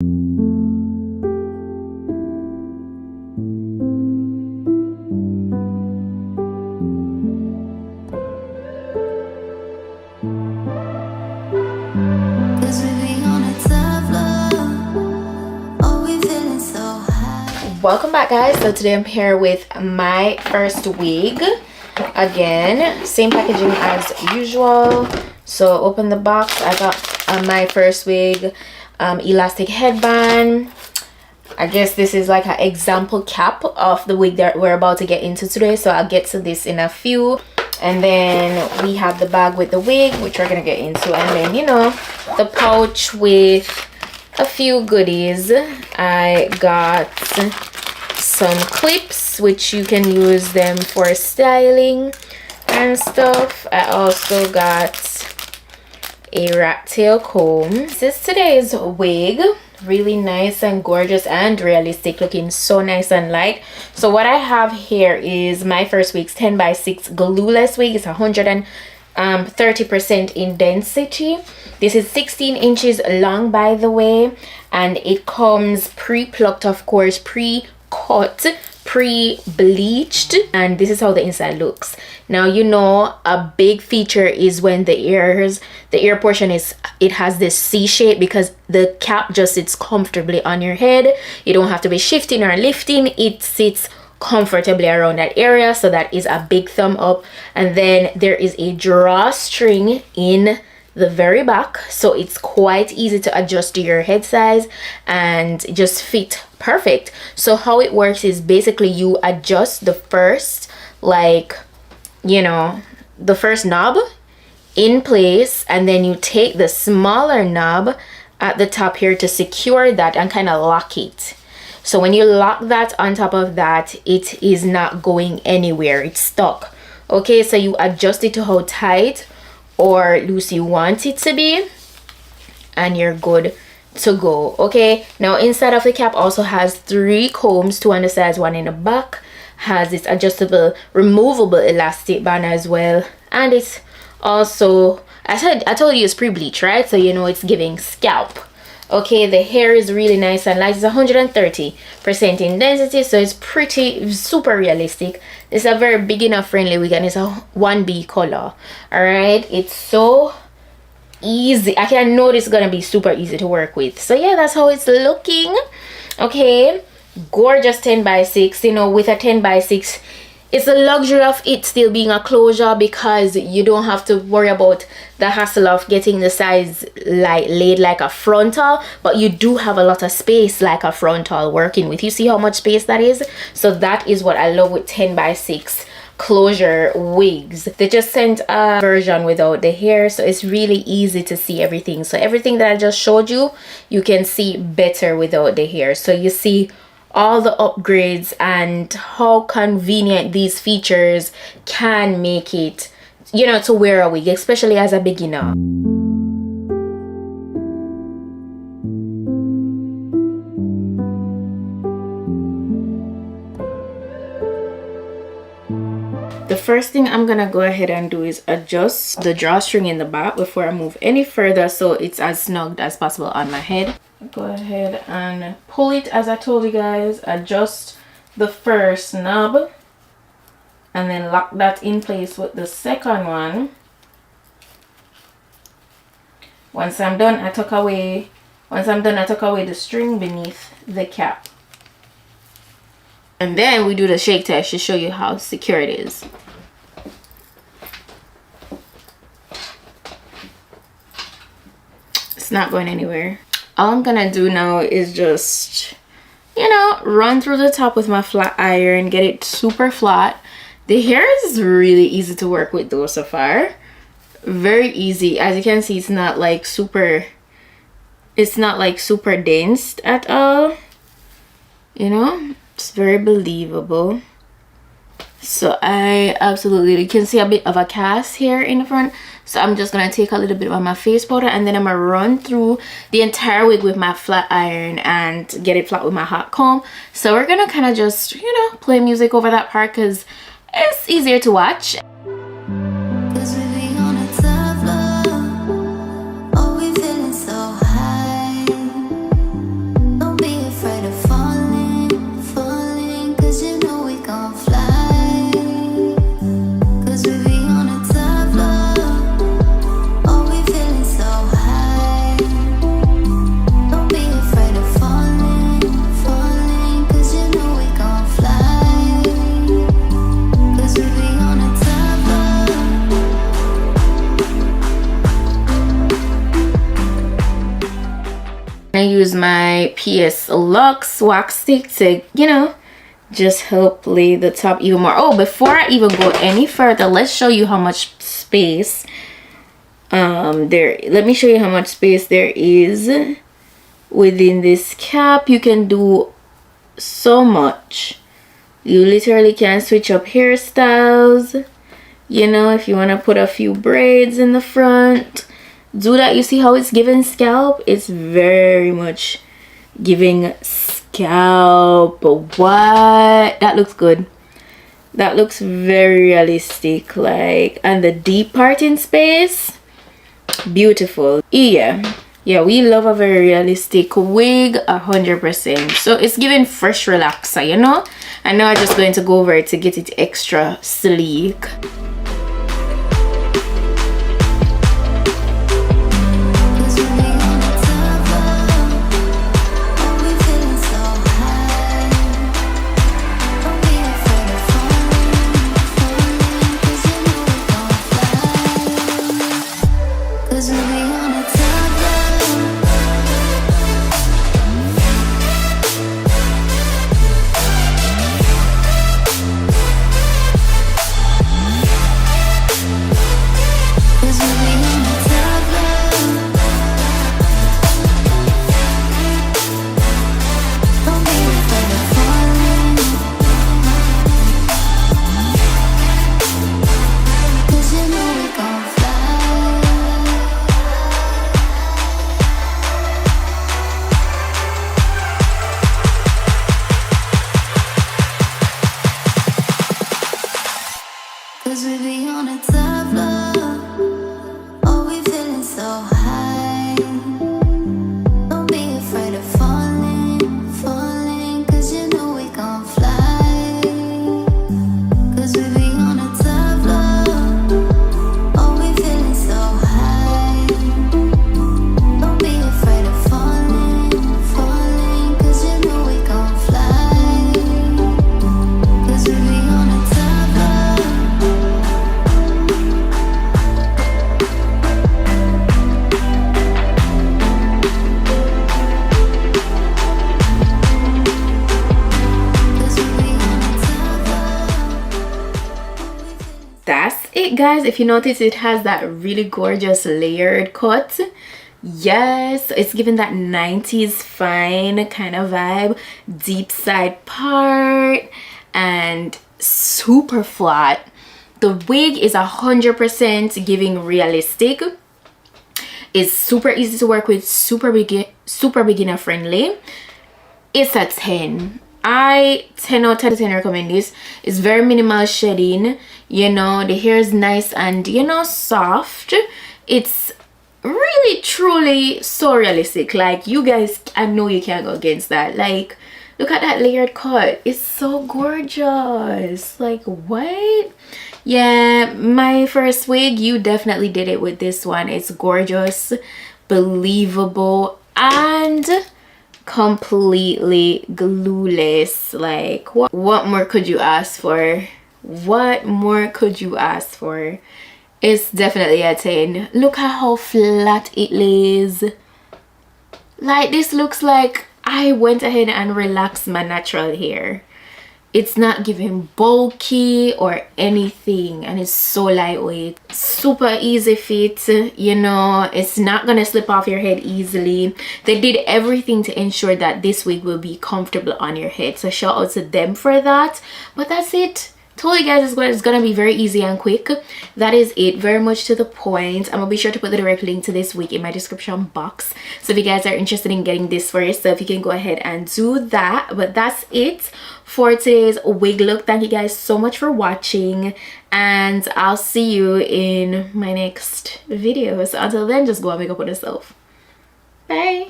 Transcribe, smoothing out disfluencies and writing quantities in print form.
Welcome back, guys. So today I'm here with Myfirstwig again, same packaging as usual. So open the box. I got a Myfirstwig elastic headband. I guess this is like an example cap of the wig that we're about to get into today, so I'll get to this in a few. And then we have the bag with the wig, which we're gonna get into, and then, you know, the pouch with a few goodies. I got some clips, which you can use them for styling and stuff. I also got a rat tail comb. This is today's wig. Really nice and gorgeous and realistic, looking so nice and light. So what I have here is Myfirstwig's 10x6 glueless wig. It's 130% in density. This is 16 inches long, by the way, and it comes pre-plucked, of course, pre-cut, pre-bleached, and this is how the inside looks. Now, you know, a big feature is when the ear portion it has this C shape, because the cap just sits comfortably on your head. You don't have to be shifting or lifting. It sits comfortably around that area, so that is a big thumb up. And then there is a drawstring in the very back, so it's quite easy to adjust to your head size and just fit perfect. So how it works is basically you adjust the first, like, you know, the first knob in place, and then you take the smaller knob at the top here to secure that and kind of lock it. So when you lock that on top of that, it is not going anywhere, it's stuck. Okay, so you adjust it to how tight or loose you want it to be, and you're good to go. Okay, now inside of the cap also has 3 combs, 2 on the sides, 1 in the back. Has this adjustable removable elastic band as well, and it's also, I told you it's pre-bleach, right? So you know it's giving scalp. Okay, the hair is really nice and light. It's 130% in density, so it's pretty super realistic. It's a very beginner friendly wig, and it's a 1B color. All right, it's so easy. I know this is gonna be super easy to work with. So yeah, that's how it's looking. Okay, gorgeous 10x6. You know, with a 10x6, it's the luxury of it still being a closure, because you don't have to worry about the hassle of getting the size laid like a frontal, but you do have a lot of space like a frontal working with. You see how much space that is? So that is what I love with 10x6 closure wigs. They just sent a version without the hair, so it's really easy to see everything. So everything that I just showed you, you can see better without the hair. So you see all the upgrades and how convenient these features can make it, you know, to wear a wig, especially as a beginner. The first thing I'm gonna go ahead and do is adjust the drawstring in the back before I move any further, so it's as snug as possible on my head. Go ahead and pull it, as I told you guys. Adjust the first knob and then lock that in place with the second one. Once I'm done, I tuck away the string beneath the cap. And then we do the shake test to show you how secure it is. It's not going anywhere. All I'm gonna do now is just, you know, run through the top with my flat iron, get it super flat. The hair is really easy to work with though so far. Very easy. As you can see, it's not like super dense at all. You know, it's very believable. So I absolutely, you can see a bit of a cast here in the front. So I'm just gonna take a little bit of my face powder, and then I'm gonna run through the entire wig with my flat iron and get it flat with my hot comb. So we're gonna kind of just, you know, play music over that part because it's easier to watch. use my PS Lux wax stick to, you know, just help lay the top even more. Oh, before I even go any further, let's show you how much space let me show you how much space there is within this cap. You can do so much. You literally can switch up hairstyles, you know, if you want to put a few braids in the front, do that. You see how it's giving scalp? It's very much giving scalp. What? That looks good. That looks very realistic. Like, and the deep parting space, beautiful. Yeah, we love a very realistic wig, 100%. So it's giving fresh relaxer, you know. And now I'm just going to go over it to get it extra sleek. That's it, guys. If you notice, it has that really gorgeous layered cut. Yes, it's giving that 90s fine kind of vibe, deep side part and super flat. The wig is 100% giving realistic. It's super easy to work with, super beginner friendly. It's a 10. I 10 out of 10 recommend this. It's very minimal shedding, you know, the hair is nice and, you know, soft. It's really truly so realistic. Like, you guys, I know you can't go against that. Like, look at that layered cut. It's so gorgeous. Like, what? Yeah, Myfirstwig, you definitely did it with this one. It's gorgeous, believable, and completely glueless. Like, what more could you ask for? What more could you ask for? It's definitely a 10. Look at how flat it lays. Like, this looks like I went ahead and relaxed my natural hair. It's not giving bulky or anything, and it's so lightweight, super easy fit, you know. It's not gonna slip off your head easily. They did everything to ensure that this wig will be comfortable on your head, so shout out to them for that. But that's it. Told you guys it's gonna be very easy and quick. That is it, very much to the point. I'm gonna be sure to put the direct link to this wig in my description box, so if you guys are interested in getting this for yourself, you can go ahead and do that. But that's it for today's wig look. Thank you guys so much for watching, and I'll see you in my next video. So until then, just go and make up with yourself. Bye.